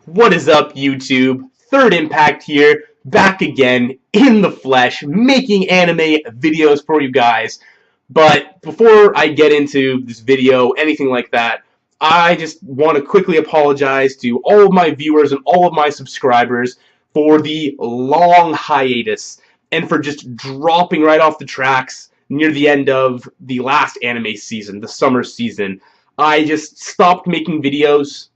What is up, YouTube? Third Impact here, back again in the flesh, making anime videos for you guys. But before I get into this video, anything like that, I just want to quickly apologize to all of my viewers and all of my subscribers for the long hiatus and for just dropping right off the tracks near the end of the last anime season, the summer season. I just stopped making videos.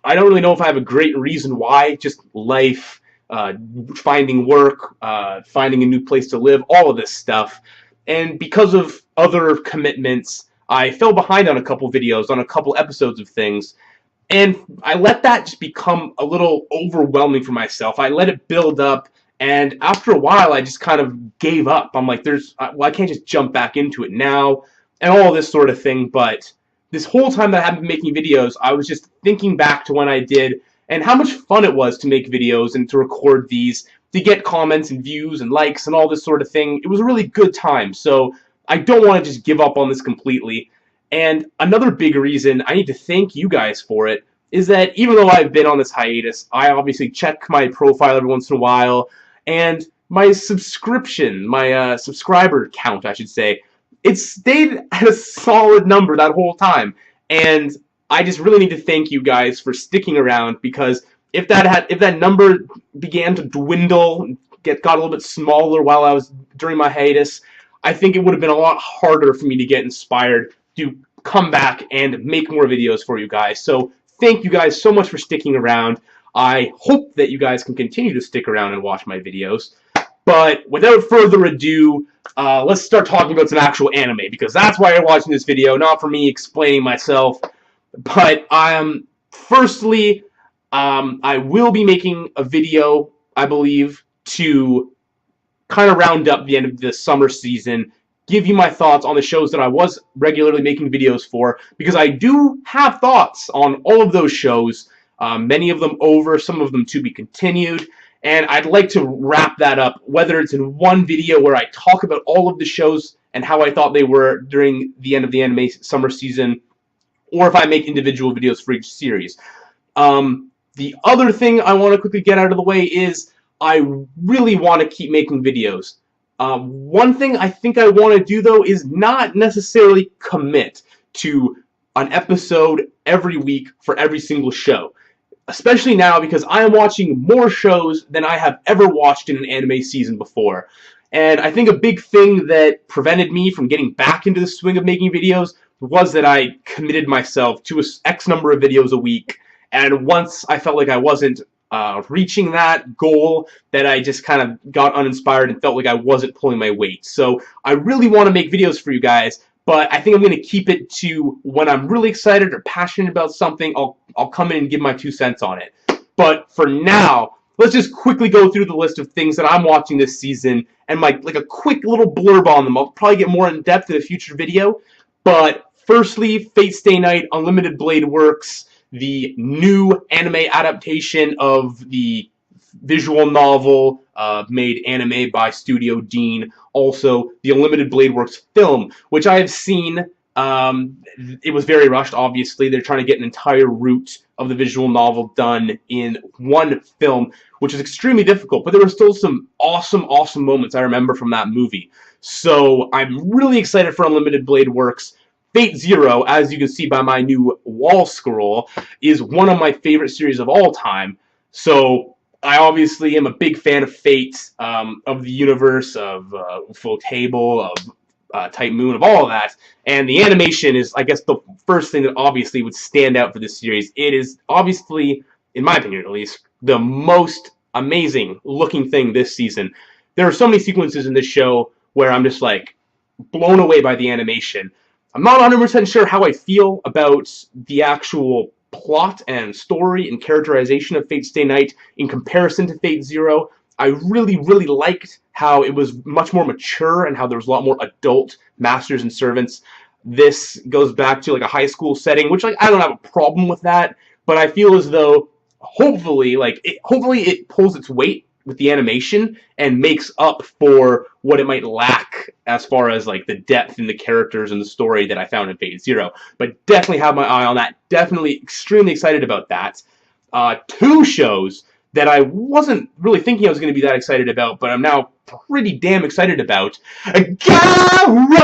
I don't really know if I have a great reason why. Just life, finding work, finding a new place to live, all of this stuff. And because of other commitments, I fell behind on a couple videos, on a couple episodes of things. And I let that just become a little overwhelming for myself. I let it build up, and after a while, I just kind of gave up. I'm like, I can't just jump back into it now, and all this sort of thing. But this whole time that I have been making videos, I was just thinking back to when I did, and how much fun it was to make videos and to record these, to get comments and views and likes and all this sort of thing. It was a really good time, so I don't want to just give up on this completely. And another big reason I need to thank you guys for it is that even though I've been on this hiatus, I obviously check my profile every once in a while, and my subscriber count, I should say, it stayed at a solid number that whole time. And I just really need to thank you guys for sticking around, because if that number began to dwindle, got a little bit smaller while I was during my hiatus, I think it would have been a lot harder for me to get inspired to come back and make more videos for you guys. So thank you guys so much for sticking around. I hope that you guys can continue to stick around and watch my videos. But without further ado, let's start talking about some actual anime, because that's why you're watching this video, not for me explaining myself. But firstly, I will be making a video, I believe, to kind of round up the end of the summer season, give you my thoughts on the shows that I was regularly making videos for, because I do have thoughts on all of those shows, many of them over, some of them to be continued, and I'd like to wrap that up, whether it's in one video where I talk about all of the shows and how I thought they were during the end of the anime summer season, or if I make individual videos for each series. The other thing I want to quickly get out of the way is I really want to keep making videos. One thing I think I want to do, though, is not necessarily commit to an episode every week for every single show. Especially now, because I am watching more shows than I have ever watched in an anime season before. And I think a big thing that prevented me from getting back into the swing of making videos was that I committed myself to X number of videos a week. And once I felt like I wasn't reaching that goal, that I just kind of got uninspired and felt like I wasn't pulling my weight. So I really want to make videos for you guys, but I think I'm going to keep it to when I'm really excited or passionate about something, I'll come in and give my 2 cents on it. But for now, let's just quickly go through the list of things that I'm watching this season and like a quick little blurb on them. I'll probably get more in depth in a future video. But firstly, Fate/stay night, Unlimited Blade Works, the new anime adaptation of the visual novel made anime by Studio Dean. Also, the Unlimited Blade Works film, which I have seen. It was very rushed, obviously. They're trying to get an entire route of the visual novel done in one film, which is extremely difficult, but there were still some awesome moments I remember from that movie. So I'm really excited for Unlimited Blade Works. Fate Zero, as you can see by my new wall scroll, is one of my favorite series of all time. So I obviously am a big fan of Fate, of the universe, of Ufotable, of Type Moon, of all of that. And the animation is, I guess, the first thing that obviously would stand out for this series. It is obviously, in my opinion at least, the most amazing looking thing this season. There are so many sequences in this show where I'm just like blown away by the animation. I'm not 100% sure how I feel about the actual plot and story and characterization of Fate/stay night in comparison to Fate Zero. I really liked how it was much more mature and how there was a lot more adult masters and servants. This goes back to like a high school setting, which like I don't have a problem with that, but I feel as though hopefully it pulls its weight with the animation and makes up for what it might lack as far as like the depth in the characters and the story that I found in Fate Zero. But definitely have my eye on that. Definitely extremely excited about that. two shows that I wasn't really thinking I was going to be that excited about, but I'm now pretty damn excited about. Garo!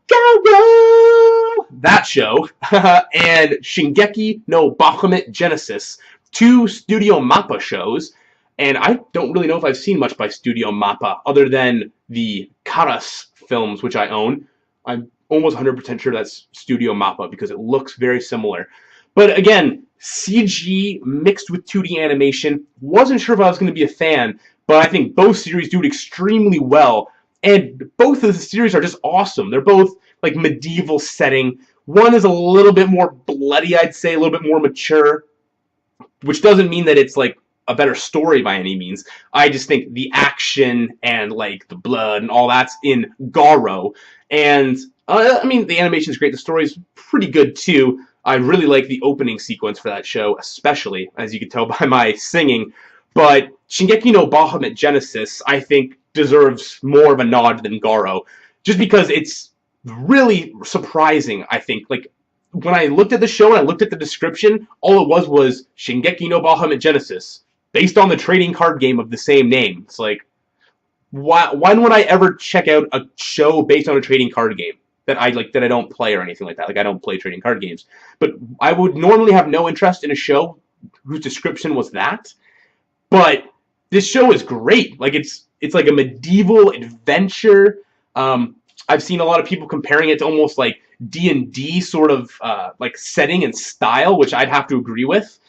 Garo! That show. And Shingeki no Bahamut Genesis. Two Studio Mappa shows. And I don't really know if I've seen much by Studio Mappa, other than the Karas films, which I own. I'm almost 100% sure that's Studio Mappa, because it looks very similar. But again, CG mixed with 2D animation. Wasn't sure if I was going to be a fan, but I think both series do it extremely well. And both of the series are just awesome. They're both like medieval setting. One is a little bit more bloody, I'd say, a little bit more mature, which doesn't mean that it's like a better story by any means. I just think the action and like the blood and all that's in Garo. And I mean, the animation is great. The story's pretty good too. I really like the opening sequence for that show, especially, as you can tell by my singing. But Shingeki no Bahamut Genesis, I think, deserves more of a nod than Garo, just because it's really surprising, I think. Like, when I looked at the show and I looked at the description, all it was Shingeki no Bahamut Genesis, based on the trading card game of the same name. It's like, when would I ever check out a show based on a trading card game that I don't play or anything like that? Like, I don't play trading card games. But I would normally have no interest in a show whose description was that. But this show is great. Like, it's like a medieval adventure. I've seen a lot of people comparing it to almost like D&D sort of like setting and style, which I'd have to agree with.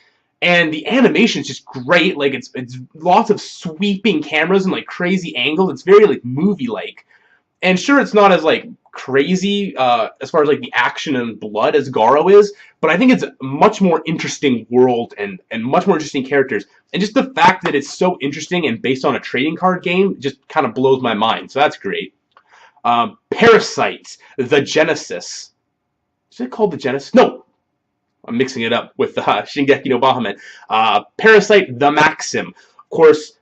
And the animation is just great. Like, it's lots of sweeping cameras and like crazy angles. It's very like movie-like. And sure, it's not as like crazy as far as like the action and blood as Garo is, but I think it's a much more interesting world and much more interesting characters. And just the fact that it's so interesting and based on a trading card game just kind of blows my mind. So that's great. Parasite, the Genesis. Is it called the Genesis? No. I'm mixing it up with Shingeki no Bahamut. Parasite, the Maxim. Of course,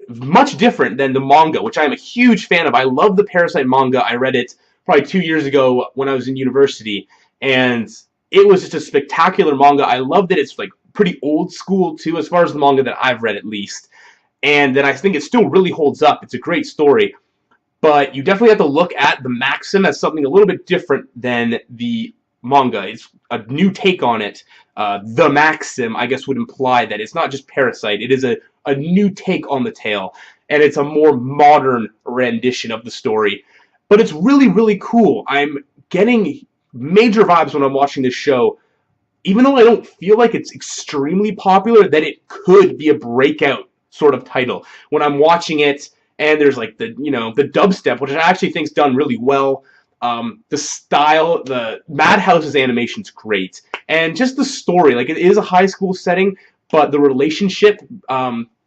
much different than the manga, which I'm a huge fan of. I love the Parasite manga. I read it probably 2 years ago when I was in university, and it was just a spectacular manga. I love that it's like pretty old school too, as far as the manga that I've read at least, and that I think it still really holds up. It's a great story, but you definitely have to look at the Maxim as something a little bit different than the manga. It's a new take on it. The Maxim, I guess, would imply that it's not just Parasite. It is a new take on the tale, and it's a more modern rendition of the story. But it's really, really cool. I'm getting major vibes when I'm watching this show, even though I don't feel like it's extremely popular, that it could be a breakout sort of title. When I'm watching it, and there's like the dubstep, which I actually think is done really well. The style, the Madhouse's animation's great, and just the story. Like, it is a high school setting, but the relationship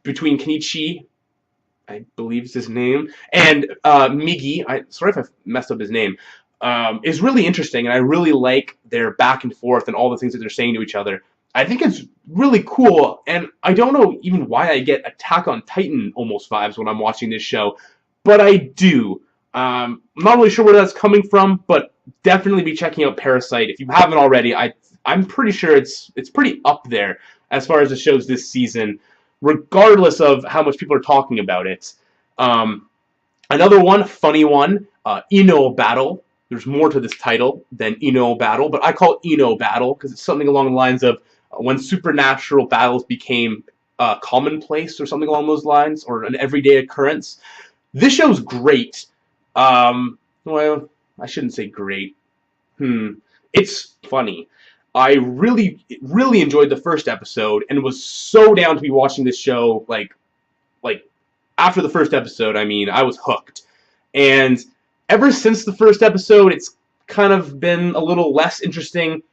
between Kenichi, I believe is his name, and Migi, sorry if I messed up his name, is really interesting, and I really like their back and forth and all the things that they're saying to each other. I think it's really cool, and I don't know even why I get Attack on Titan almost vibes when I'm watching this show, but I do. I'm not really sure where that's coming from, but definitely be checking out Parasite. If you haven't already, I'm pretty sure it's pretty up there as far as the shows this season, regardless of how much people are talking about it. Another one, funny one, Ino Battle. There's more to this title than Ino Battle, but I call it Ino Battle because it's something along the lines of when supernatural battles became commonplace or something along those lines, or an everyday occurrence. This show's great. Well, I shouldn't say great. It's funny. I really, really enjoyed the first episode and was so down to be watching this show. Like after the first episode, I mean, I was hooked. And ever since the first episode, it's kind of been a little less interesting.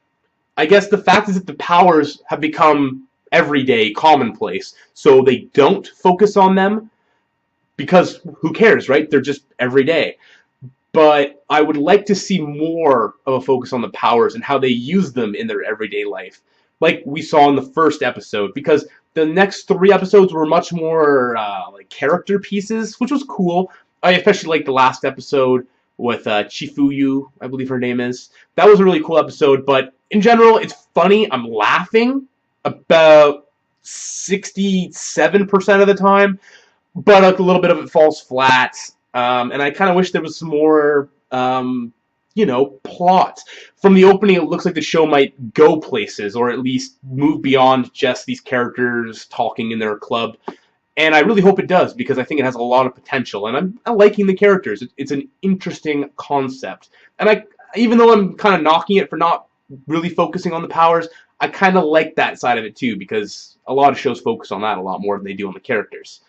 I guess the fact is that the powers have become everyday, commonplace, so they don't focus on them. Because who cares, right? They're just everyday. But I would like to see more of a focus on the powers and how they use them in their everyday life, like we saw in the first episode. Because the next 3 episodes were much more like character pieces, which was cool. I especially liked the last episode with Chifuyu, I believe her name is. That was a really cool episode. But in general, it's funny. I'm laughing. about 67% of the time, but a little bit of it falls flat. And I kind of wish there was some more, plot. From the opening, it looks like the show might go places, or at least move beyond just these characters talking in their club. And I really hope it does, because I think it has a lot of potential, and I'm liking the characters. It's an interesting concept. And even though I'm kind of knocking it for not really focusing on the powers, I kind of like that side of it too, because a lot of shows focus on that a lot more than they do on the characters.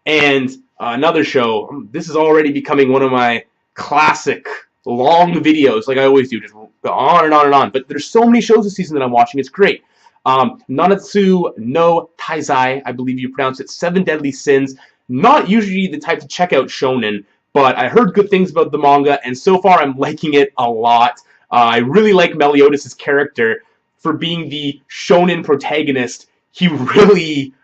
And another show, this is already becoming one of my classic long videos, like I always do, just go on and on and on. But there's so many shows this season that I'm watching, it's great. Nanatsu no Taizai, I believe you pronounce it, Seven Deadly Sins. Not usually the type to check out shonen, but I heard good things about the manga, and so far I'm liking it a lot. I really like Meliodas' character for being the shonen protagonist. He really,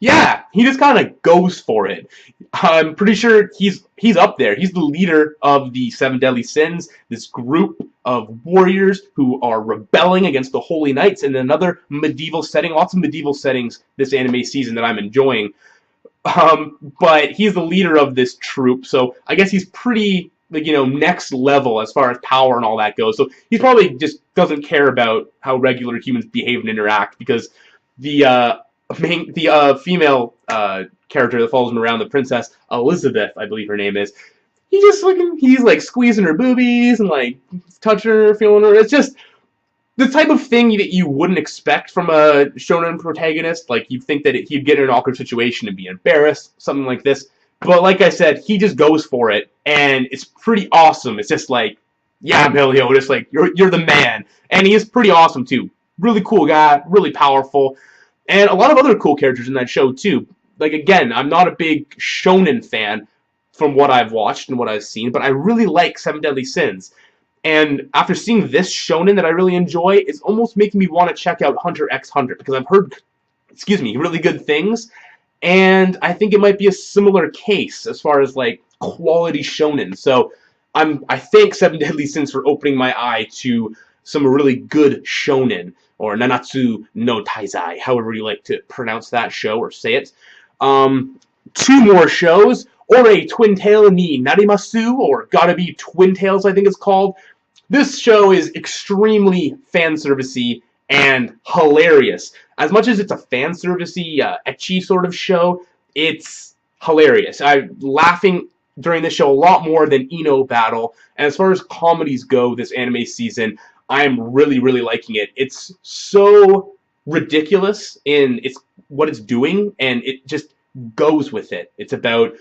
he just kind of goes for it. I'm pretty sure he's up there. He's the leader of the Seven Deadly Sins, this group of warriors who are rebelling against the Holy Knights in another medieval setting. Lots of medieval settings this anime season that I'm enjoying. But he's the leader of this troop, so I guess he's pretty, next level as far as power and all that goes. So he probably just doesn't care about how regular humans behave and interact, because the female character that follows him around, the Princess Elizabeth, I believe her name is, he's like squeezing her boobies and like touching her, feeling her. It's just the type of thing that you wouldn't expect from a shonen protagonist. Like, you'd think that he'd get in an awkward situation and be embarrassed, something like this. But like I said, he just goes for it, and it's pretty awesome. It's just like, yeah, Meliodas, like, you're the man. And he is pretty awesome, too. Really cool guy, really powerful. And a lot of other cool characters in that show, too. Like, again, I'm not a big shonen fan from what I've watched and what I've seen, but I really like Seven Deadly Sins. And after seeing this shonen that I really enjoy, it's almost making me want to check out Hunter x Hunter, because I've heard, really good things, and I think it might be a similar case as far as, like, quality shonen. So I thank Seven Deadly Sins for opening my eye to some really good shonen, or Nanatsu no Taizai, however you like to pronounce that show or say it. Two more shows. Ore Twin Tail ni Narimasu, or Gotta Be Twin Tails, I think it's called. This show is extremely fan-servicey and hilarious. As much as it's a fan-servicey, ecchi sort of show, it's hilarious. I'm laughing during this show a lot more than Ino Battle, and as far as comedies go this anime season, I'm really, really liking it. It's so ridiculous in what it's doing, and it just goes with it. It's about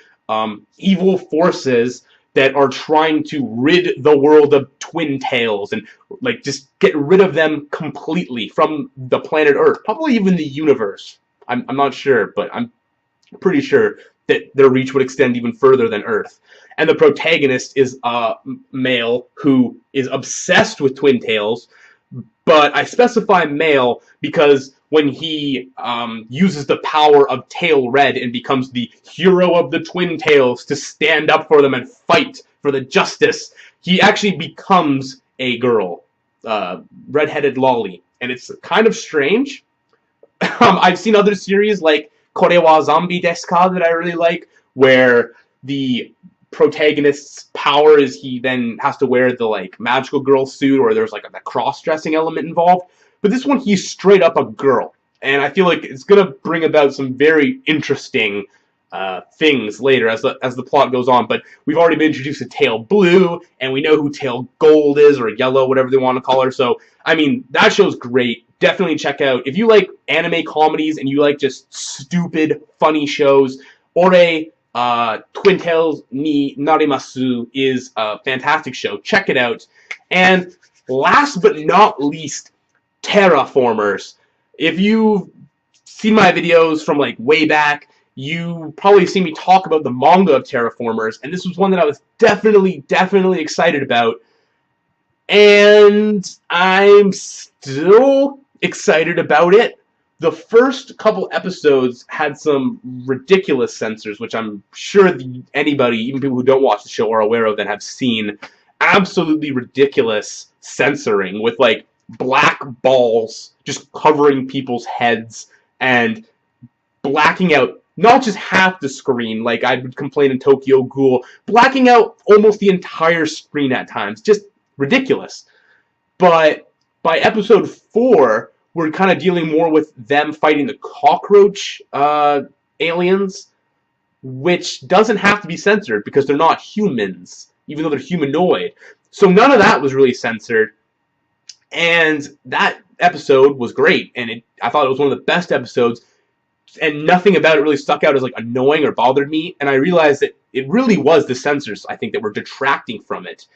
evil forces that are trying to rid the world of Twin Tails and like just get rid of them completely from the planet Earth, probably even the universe. I'm not sure, but I'm pretty sure that their reach would extend even further than Earth. And the protagonist is a male who is obsessed with Twin Tails, but I specify male because when he uses the power of Tail Red and becomes the hero of the Twin Tails to stand up for them and fight for the justice, he actually becomes a girl, redheaded lolly, and it's kind of strange. I've seen other series like Kore wa Zombie desu ka that I really like, where the protagonist's power is he then has to wear the like magical girl suit, or there's like a cross-dressing element involved. But this one, he's straight up a girl, and I feel like it's gonna bring about some very interesting things later as the plot goes on. But we've already been introduced to Tail Blue, and we know who Tail Gold is, or Yellow, whatever they want to call her. So I mean, that show's great. Definitely check out if you like anime comedies and you like just stupid, funny shows. Ore Twin Tails ni Narimasu is a fantastic show. Check it out. And last but not least, Terraformers. If you've seen my videos from like way back, you probably seen me talk about the manga of Terraformers, and this was one that I was definitely excited about. And I'm still excited about it. The first couple episodes had some ridiculous censors, which I'm sure anybody, even people who don't watch the show, are aware of that have seen absolutely ridiculous censoring with like black balls just covering people's heads and blacking out not just half the screen, like I would complain in Tokyo Ghoul, blacking out almost the entire screen at times. Just ridiculous. But by episode 4, we're kind of dealing more with them fighting the cockroach aliens, which doesn't have to be censored because they're not humans, even though they're humanoid. So none of that was really censored. And that episode was great, and I thought it was one of the best episodes, and nothing about it really stuck out as like annoying or bothered me. And I realized that it really was the censors, I think, that were detracting from it.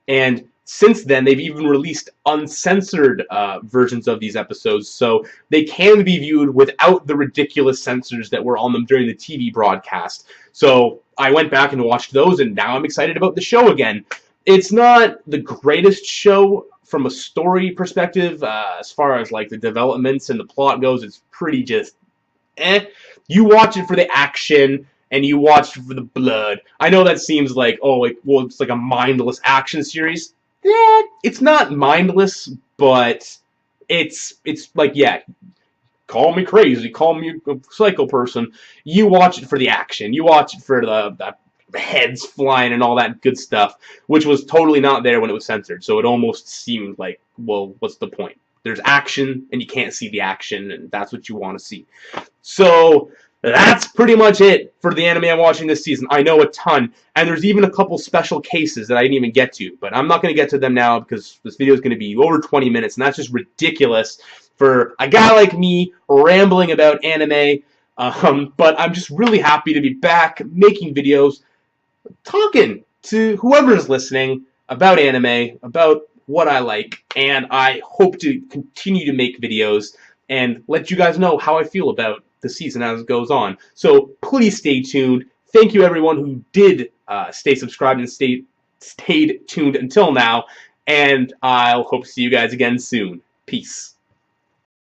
And since then, they've even released uncensored versions of these episodes, so they can be viewed without the ridiculous censors that were on them during the TV broadcast. So I went back and watched those, and now I'm excited about the show again. It's not the greatest show from a story perspective, as far as like the developments and the plot goes. It's pretty just You watch it for the action, and you watch it for the blood. I know that seems like, oh, like, well, it's like a mindless action series. It's not mindless, but it's like, yeah, call me crazy, call me a psycho person. You watch it for the action. You watch it for the heads flying and all that good stuff, which was totally not there when it was censored. So it almost seemed like, well, what's the point? There's action, and you can't see the action, and that's what you want to see. So that's pretty much it for the anime I'm watching this season. I know a ton, and there's even a couple special cases that I didn't even get to, but I'm not going to get to them now because this video is going to be over 20 minutes, and that's just ridiculous for a guy like me rambling about anime. But I'm just really happy to be back making videos, talking to whoever's listening about anime, about what I like, and I hope to continue to make videos and let you guys know how I feel about the season as it goes on. So please stay tuned. Thank you everyone who did stay subscribed and stayed tuned until now, and I'll hope to see you guys again soon. Peace.